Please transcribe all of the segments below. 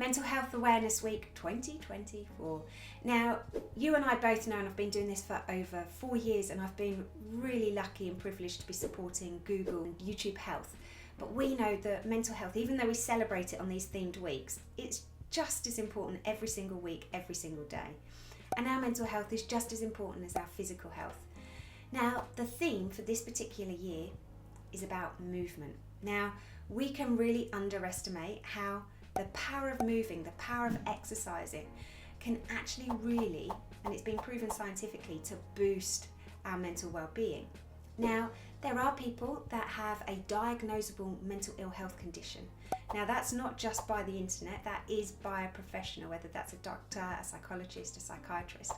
Mental Health Awareness Week 2024. Now, you and I both know, and I've been doing this for over 4 years, and I've been really lucky and privileged to be supporting Google and YouTube Health. But we know that mental health, even though we celebrate it on these themed weeks, it's just as important every single week, every single day. And our mental health is just as important as our physical health. Now, the theme for this particular year is about movement. Now, we can really underestimate how the power of moving, the power of exercising can actually really, and it's been proven scientifically, to boost our mental well-being. Now, there are people that have a diagnosable mental ill health condition. Now, that's not just by the internet, that is by a professional, whether that's a doctor, a psychologist, a psychiatrist.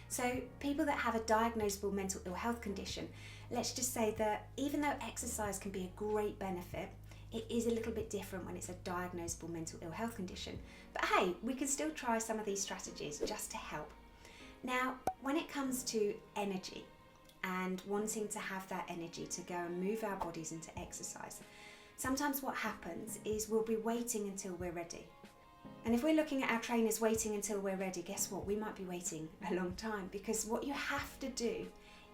So people that have a diagnosable mental ill health condition, let's just say that even though exercise can be a great benefit, it is a little bit different when it's a diagnosable mental ill health condition. But hey, we can still try some of these strategies just to help. Now, when it comes to energy and wanting to have that energy to go and move our bodies into exercise, sometimes what happens is we'll be waiting until we're ready. And if we're looking at our trainers waiting until we're ready, guess what? We might be waiting a long time, because what you have to do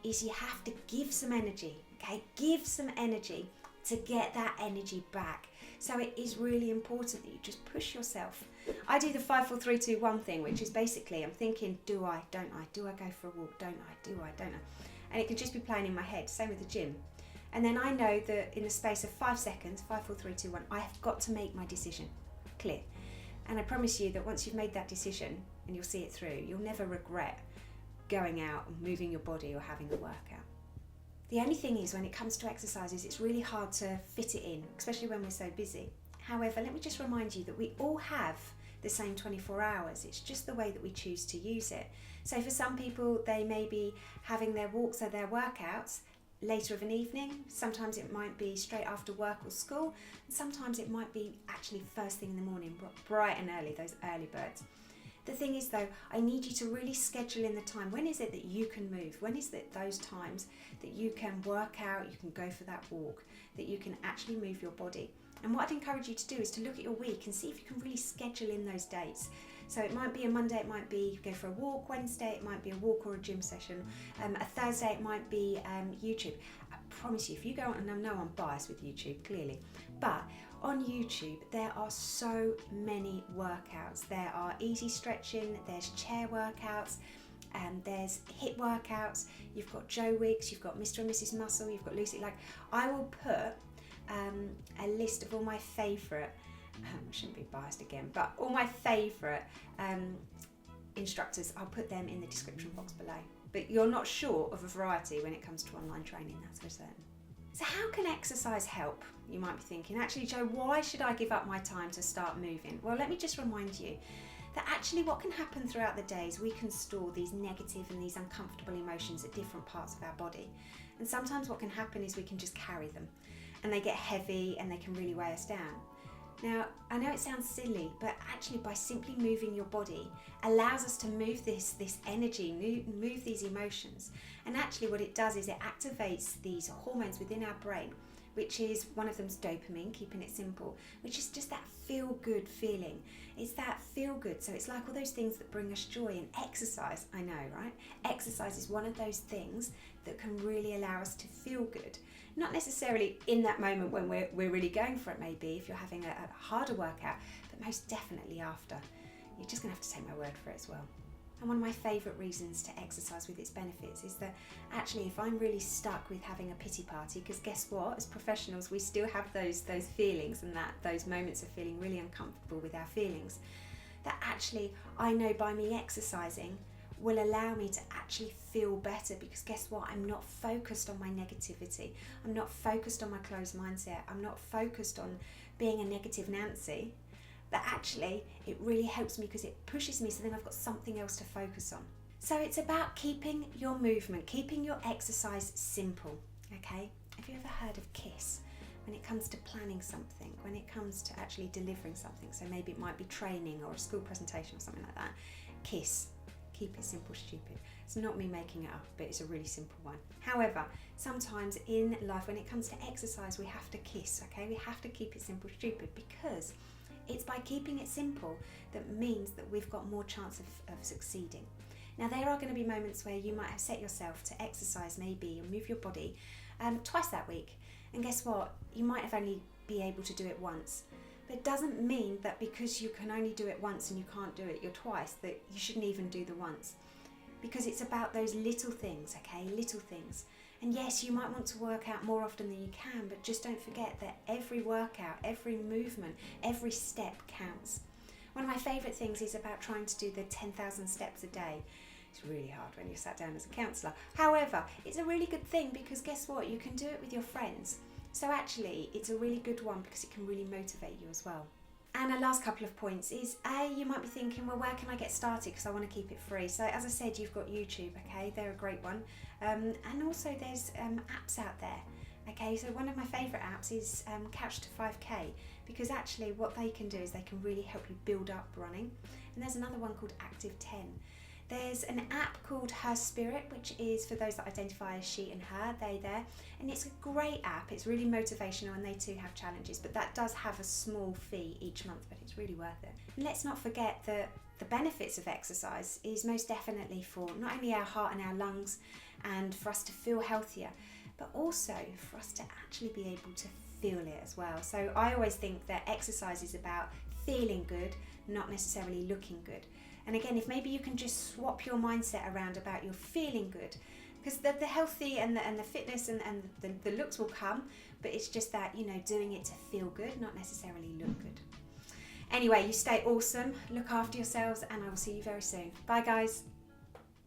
is you have to give some energy, okay? Give some energy to get that energy back. So it is really important that you just push yourself. I do the 5, 4, 3, 2, 1 thing, which is basically I'm thinking, do I, don't I? Do I go for a walk? Don't I? Do I, don't I? And it can just be playing in my head, same with the gym. And then I know that in the space of 5 seconds, 5, 4, 3, 2, 1, I have got to make my decision clear. And I promise you that once you've made that decision and you'll see it through, you'll never regret going out and moving your body or having a workout. The only thing is, when it comes to exercises, it's really hard to fit it in, especially when we're so busy. However, let me just remind you that we all have the same 24 hours. It's just the way that we choose to use it. So for some people, they may be having their walks or their workouts later of an evening. Sometimes it might be straight after work or school. And sometimes it might be actually first thing in the morning, bright and early, those early birds. The thing is though, I need you to really schedule in the time. When is it that you can move? When is it those times that you can work out, you can go for that walk, that you can actually move your body? And what I'd encourage you to do is to look at your week and see if you can really schedule in those dates. So it might be a Monday, it might be go for a walk. Wednesday, it might be a walk or a gym session. A Thursday, it might be YouTube. I promise you, if you go on, and I know I'm biased with YouTube, clearly, but on YouTube, there are so many workouts. There are easy stretching, there's chair workouts, there's hip workouts, you've got Joe Wicks, you've got Mr. and Mrs. Muscle, you've got Lucy. Like, I will put a list of all my favourite, I shouldn't be biased again, but all my favourite instructors, I'll put them in the description box below. But you're not short of a variety when it comes to online training, that's for certain. So how can exercise help? You might be thinking, actually, Jo, why should I give up my time to start moving? Well, let me just remind you that actually what can happen throughout the day is we can store these negative and these uncomfortable emotions at different parts of our body. And sometimes what can happen is we can just carry them, and they get heavy and they can really weigh us down. Now, I know it sounds silly, but actually by simply moving your body allows us to move this energy, move these emotions. And actually what it does is it activates these hormones within our brain, which is, one of them's dopamine, keeping it simple, which is just that feel-good feeling. It's that feel-good. So it's like all those things that bring us joy. And exercise, I know, right? Exercise is one of those things that can really allow us to feel good. Not necessarily in that moment when we're really going for it, maybe, if you're having a harder workout, but most definitely after. You're just going to have to take my word for it as well. And one of my favourite reasons to exercise with its benefits is that actually if I'm really stuck with having a pity party, because guess what, as professionals we still have those feelings and those moments of feeling really uncomfortable with our feelings, that actually I know by me exercising will allow me to actually feel better, because guess what, I'm not focused on my negativity, I'm not focused on my closed mindset, I'm not focused on being a negative Nancy. But actually it really helps me because it pushes me, so then I've got something else to focus on. So it's about keeping your movement, keeping your exercise simple, okay? Have you ever heard of KISS? When it comes to planning something, when it comes to actually delivering something, so maybe it might be training or a school presentation or something like that. KISS, keep it simple, stupid. It's not me making it up, but it's a really simple one. However, sometimes in life when it comes to exercise, we have to KISS, okay? We have to keep it simple, stupid, because It's by keeping it simple that means that we've got more chance of succeeding. Now, there are going to be moments where you might have set yourself to exercise maybe or move your body twice that week. And guess what? You might have only be able to do it once. But it doesn't mean that because you can only do it once and you can't do it your twice, that you shouldn't even do the once. Because it's about those little things, okay? Little things. And yes, you might want to work out more often than you can, but just don't forget that every workout, every movement, every step counts. One of my favourite things is about trying to do the 10,000 steps a day. It's really hard when you're sat down as a counsellor. However, it's a really good thing because guess what? You can do it with your friends. So actually, it's a really good one because it can really motivate you as well. And a last couple of points is, you might be thinking, well, where can I get started? Because I want to keep it free. So as I said, you've got YouTube, okay? They're a great one. And also there's apps out there, okay? So one of my favourite apps is Couch to 5K, because actually what they can do is they can really help you build up running. And there's another one called Active 10. There's an app called Her Spirit, which is for those that identify as she and her, they, there. And it's a great app. It's really motivational and they too have challenges, but that does have a small fee each month, but it's really worth it. And let's not forget that the benefits of exercise is most definitely for not only our heart and our lungs and for us to feel healthier, but also for us to actually be able to feel it as well. So I always think that exercise is about feeling good, not necessarily looking good. And again, if maybe you can just swap your mindset around about your feeling good, because the healthy and the fitness and the looks will come, but it's just that, you know, doing it to feel good, not necessarily look good. Anyway, you stay awesome, look after yourselves, and I will see you very soon. Bye guys.